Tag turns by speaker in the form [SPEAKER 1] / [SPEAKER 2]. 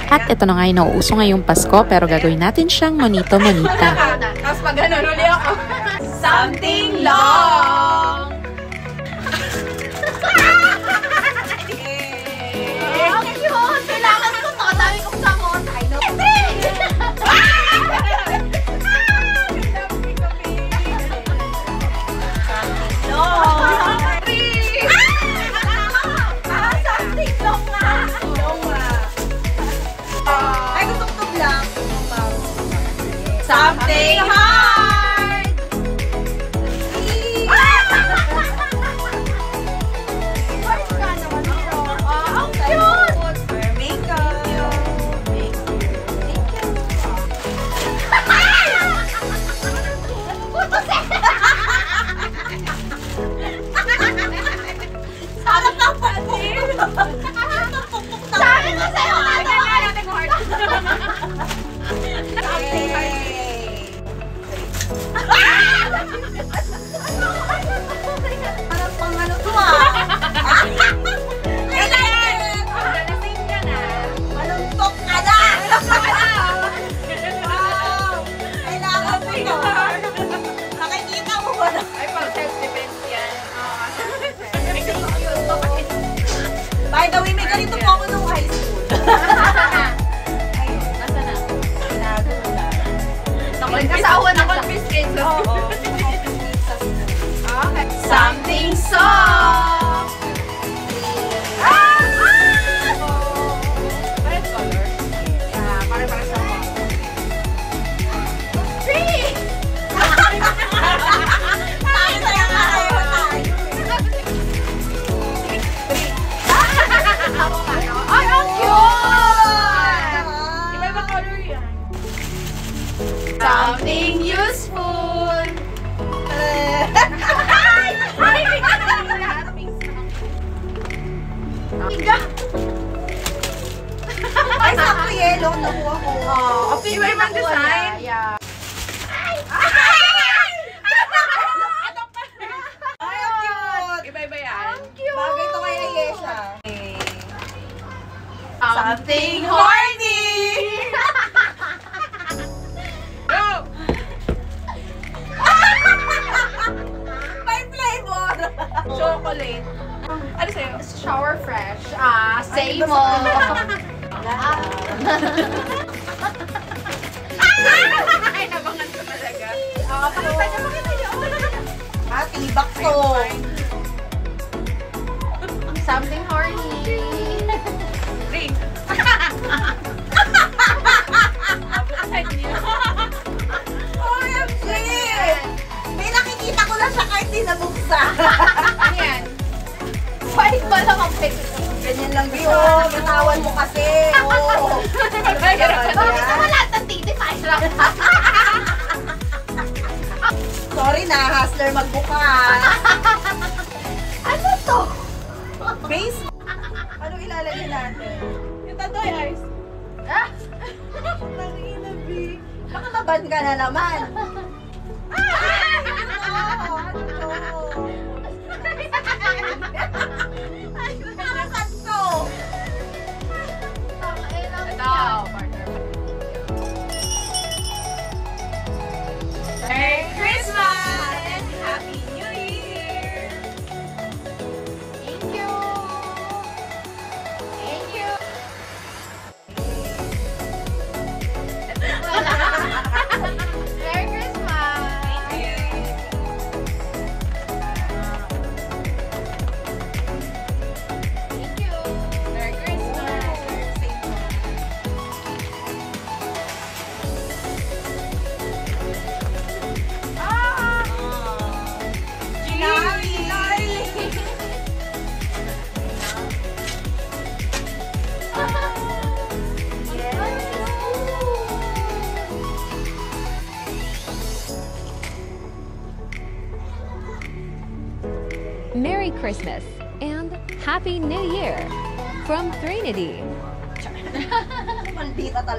[SPEAKER 1] At ito na nga yung nauuso ngayong Pasko, pero gagawin natin siyang monito-monita.
[SPEAKER 2] Tapos pag gano'n uli ako. Something long!
[SPEAKER 3] Okay yun! Kailangan ko to! Dami kong samot! I know!
[SPEAKER 2] Something hard!
[SPEAKER 3] First ka naman ito. Ang cute!
[SPEAKER 2] For makeup. Thank you.
[SPEAKER 3] Sarap ng pansin! Sabi ko sa'yo!
[SPEAKER 2] Something hard.
[SPEAKER 3] Parang pang ano to ah!
[SPEAKER 2] Lasing ka na.
[SPEAKER 3] Maluntok ka na! Wow! Kailangan mo ito! Nakikita mo ba na?
[SPEAKER 2] Ay, pang self-defense yan.
[SPEAKER 3] By the way, may ganito po ako nung high school.
[SPEAKER 2] Nasa na?
[SPEAKER 3] Nagkasawa na siya.
[SPEAKER 2] Na-confiscate.
[SPEAKER 3] Oo.
[SPEAKER 2] Okay. Something soft. Red color. Yeah, pare-pare sa mo.
[SPEAKER 3] Tree! Tayo na yung araw tayo.
[SPEAKER 2] Ako nga, no? Ay, ang cute! Iba-iba color yan. Something useful.
[SPEAKER 3] Ay, sakto yellow. Nakuha ko.
[SPEAKER 2] Iba-ibang design.
[SPEAKER 3] Yeah.
[SPEAKER 2] Ay,
[SPEAKER 3] Ay, ang cute.
[SPEAKER 2] iba-iba yan.
[SPEAKER 3] Bagay to kay Ayesha.
[SPEAKER 2] Something horny! Go!
[SPEAKER 3] May flavor.
[SPEAKER 2] Chocolate. Ano sa'yo?
[SPEAKER 3] Shower fresh. Same mo.
[SPEAKER 2] Ay, nabangan ko talaga.
[SPEAKER 3] Pakita niyo. Tibak to.
[SPEAKER 2] Something horny. Ring.
[SPEAKER 3] OMG! May nakikita ko lang siya kahit di nabuksan.
[SPEAKER 2] Ano yan?
[SPEAKER 3] Balik ba lang ang pet? Ganyan lang din. Oo, matawan mo kasi. Oo. Bakit naman lahat ng titi pa? Sorry na, hustler magbukas. Ano to? Base? Ano ilalagay natin?
[SPEAKER 2] Yung Tandoy Eyes.
[SPEAKER 3] Nanginabi. Baka maban ka na naman. Nasaan to?
[SPEAKER 2] Ito, partner. Merry Christmas and Happy New Year!
[SPEAKER 3] Thank you. Thank you.
[SPEAKER 2] Merry Christmas! Thank you! Thank you! Merry Christmas!
[SPEAKER 4] Merry Christmas and Happy New Year from Trinity.
[SPEAKER 3] Maldita talaga.